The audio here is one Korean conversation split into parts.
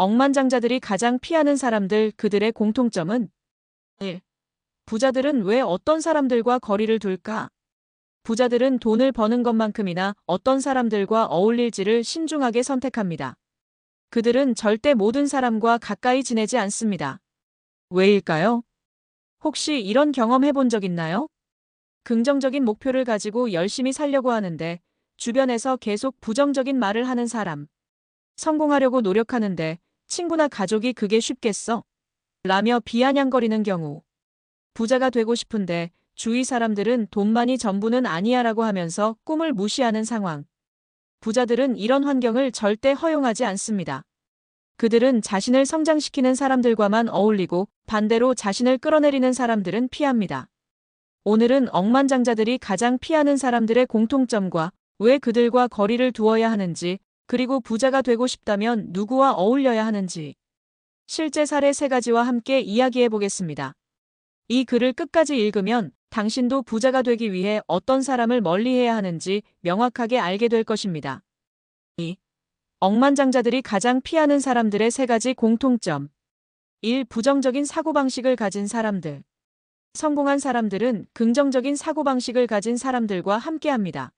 억만장자들이 가장 피하는 사람들, 그들의 공통점은 1. 부자들은 왜 어떤 사람들과 거리를 둘까? 부자들은 돈을 버는 것만큼이나 어떤 사람들과 어울릴지를 신중하게 선택합니다. 그들은 절대 모든 사람과 가까이 지내지 않습니다. 왜일까요? 혹시 이런 경험 해본 적 있나요? 긍정적인 목표를 가지고 열심히 살려고 하는데 주변에서 계속 부정적인 말을 하는 사람. 성공하려고 노력하는데 친구나 가족이 그게 쉽겠어? 라며 비아냥거리는 경우. 부자가 되고 싶은데 주위 사람들은 돈만이 전부는 아니야라고 하면서 꿈을 무시하는 상황. 부자들은 이런 환경을 절대 허용하지 않습니다. 그들은 자신을 성장시키는 사람들과만 어울리고 반대로 자신을 끌어내리는 사람들은 피합니다. 오늘은 억만장자들이 가장 피하는 사람들의 공통점과 왜 그들과 거리를 두어야 하는지, 그리고 부자가 되고 싶다면 누구와 어울려야 하는지, 실제 사례 3가지와 함께 이야기해 보겠습니다. 이 글을 끝까지 읽으면 당신도 부자가 되기 위해 어떤 사람을 멀리해야 하는지 명확하게 알게 될 것입니다. 2. 억만장자들이 가장 피하는 사람들의 3가지 공통점. 1. 부정적인 사고방식을 가진 사람들. 성공한 사람들은 긍정적인 사고방식을 가진 사람들과 함께합니다.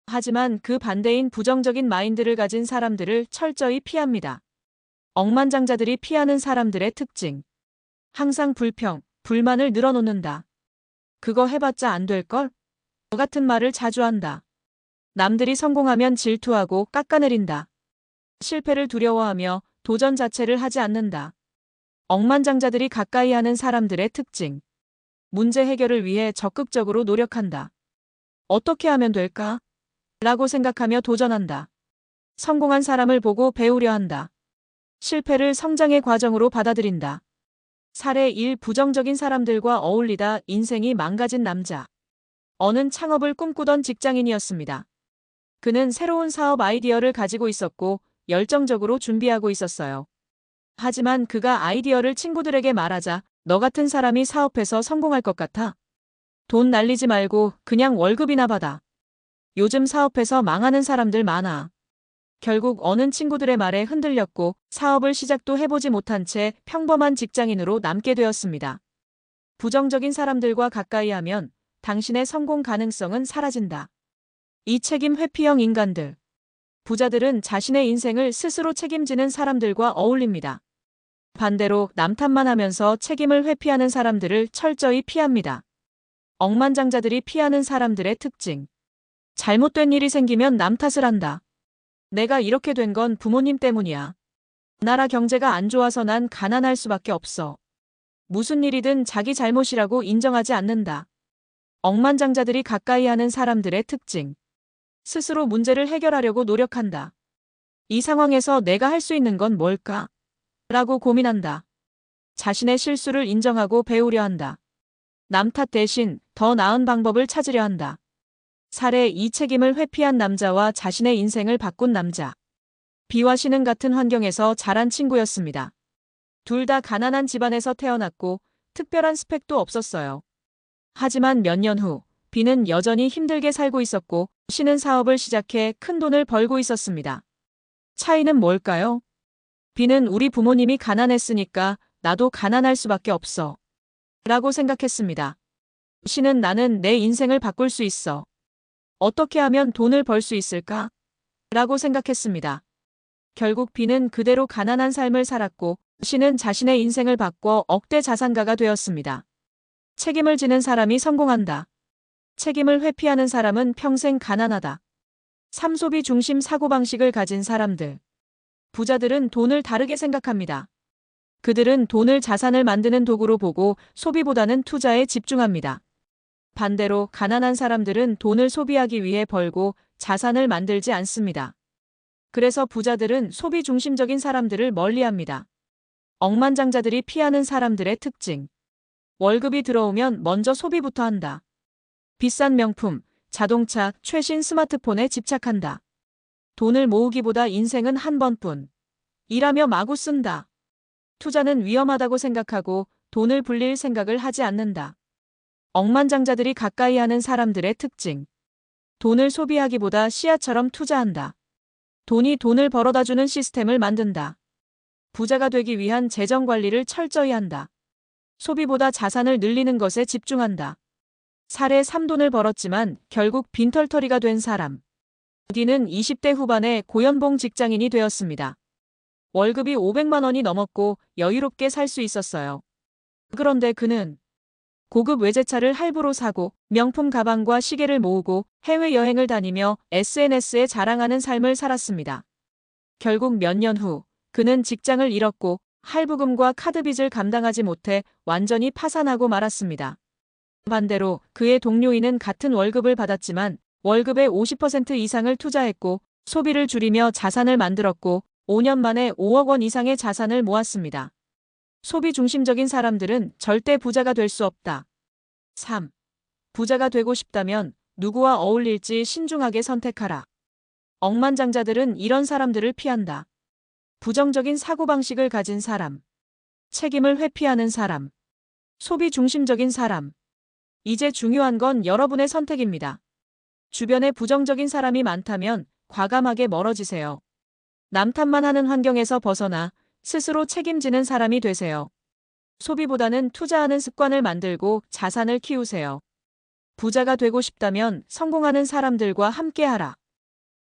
하지만 그 반대인 부정적인 마인드를 가진 사람들을 철저히 피합니다. 억만장자들이 피하는 사람들의 특징. 항상 불평, 불만을 늘어놓는다. 그거 해봤자 안 될걸? 너 같은 말을 자주 한다. 남들이 성공하면 질투하고 깎아내린다. 실패를 두려워하며 도전 자체를 하지 않는다. 억만장자들이 가까이 하는 사람들의 특징. 문제 해결을 위해 적극적으로 노력한다. 어떻게 하면 될까? 라고 생각하며 도전한다. 성공한 사람을 보고 배우려 한다. 실패를 성장의 과정으로 받아들인다. 사례 1. 부정적인 사람들과 어울리다 인생이 망가진 남자. 어는 창업을 꿈꾸던 직장인이었습니다. 그는 새로운 사업 아이디어를 가지고 있었고 열정적으로 준비하고 있었어요. 하지만 그가 아이디어를 친구들에게 말하자 너 같은 사람이 사업해서 성공할 것 같아? 돈 날리지 말고 그냥 월급이나 받아. 요즘 사업해서 망하는 사람들 많아. 결국 어는 친구들의 말에 흔들렸고 사업을 시작도 해보지 못한 채 평범한 직장인으로 남게 되었습니다. 부정적인 사람들과 가까이 하면 당신의 성공 가능성은 사라진다. 이 책임 회피형 인간들. 부자들은 자신의 인생을 스스로 책임지는 사람들과 어울립니다. 반대로 남 탓만 하면서 책임을 회피하는 사람들을 철저히 피합니다. 억만장자들이 피하는 사람들의 특징. 잘못된 일이 생기면 남 탓을 한다. 내가 이렇게 된 건 부모님 때문이야. 나라 경제가 안 좋아서 난 가난할 수밖에 없어. 무슨 일이든 자기 잘못이라고 인정하지 않는다. 억만장자들이 가까이 하는 사람들의 특징. 스스로 문제를 해결하려고 노력한다. 이 상황에서 내가 할 수 있는 건 뭘까? 라고 고민한다. 자신의 실수를 인정하고 배우려 한다. 남 탓 대신 더 나은 방법을 찾으려 한다. 사례 2. 책임을 회피한 남자와 자신의 인생을 바꾼 남자. 비와 신은 같은 환경에서 자란 친구였습니다. 둘 다 가난한 집안에서 태어났고 특별한 스펙도 없었어요. 하지만 몇 년 후 비는 여전히 힘들게 살고 있었고 신은 사업을 시작해 큰 돈을 벌고 있었습니다. 차이는 뭘까요? 비는 우리 부모님이 가난했으니까 나도 가난할 수밖에 없어. 라고 생각했습니다. 신은 나는 내 인생을 바꿀 수 있어. 어떻게 하면 돈을 벌 수 있을까? 라고 생각했습니다. 결국 비는 그대로 가난한 삶을 살았고 신은 자신의 인생을 바꿔 억대 자산가가 되었습니다. 책임을 지는 사람이 성공한다. 책임을 회피하는 사람은 평생 가난하다. 3. 소비 중심 사고방식을 가진 사람들. 부자들은 돈을 다르게 생각합니다. 그들은 돈을 자산을 만드는 도구로 보고 소비보다는 투자에 집중합니다. 반대로 가난한 사람들은 돈을 소비하기 위해 벌고 자산을 만들지 않습니다. 그래서 부자들은 소비 중심적인 사람들을 멀리합니다. 억만장자들이 피하는 사람들의 특징. 월급이 들어오면 먼저 소비부터 한다. 비싼 명품, 자동차, 최신 스마트폰에 집착한다. 돈을 모으기보다 인생은 한 번뿐. 일하며 마구 쓴다. 투자는 위험하다고 생각하고 돈을 불릴 생각을 하지 않는다. 억만장자들이 가까이 하는 사람들의 특징. 돈을 소비하기보다 씨앗처럼 투자한다. 돈이 돈을 벌어다주는 시스템을 만든다. 부자가 되기 위한 재정 관리를 철저히 한다. 소비보다 자산을 늘리는 것에 집중한다. 사례 3 돈을 벌었지만 결국 빈털터리가 된 사람. D는 20대 후반에 고연봉 직장인이 되었습니다. 월급이 500만 원이 넘었고 여유롭게 살 수 있었어요. 그런데 그는 고급 외제차를 할부로 사고 명품 가방과 시계를 모으고 해외여행을 다니며 SNS에 자랑하는 삶을 살았습니다. 결국 몇 년 후 그는 직장을 잃었고 할부금과 카드빚을 감당하지 못해 완전히 파산하고 말았습니다. 반대로 그의 동료인은 같은 월급을 받았지만 월급의 50% 이상을 투자했고 소비를 줄이며 자산을 만들었고 5년 만에 5억 원 이상의 자산을 모았습니다. 소비 중심적인 사람들은 절대 부자가 될 수 없다. 3. 부자가 되고 싶다면 누구와 어울릴지 신중하게 선택하라. 억만장자들은 이런 사람들을 피한다. 부정적인 사고방식을 가진 사람, 책임을 회피하는 사람, 소비 중심적인 사람. 이제 중요한 건 여러분의 선택입니다. 주변에 부정적인 사람이 많다면 과감하게 멀어지세요. 남 탓만 하는 환경에서 벗어나 스스로 책임지는 사람이 되세요. 소비보다는 투자하는 습관을 만들고 자산을 키우세요. 부자가 되고 싶다면 성공하는 사람들과 함께하라.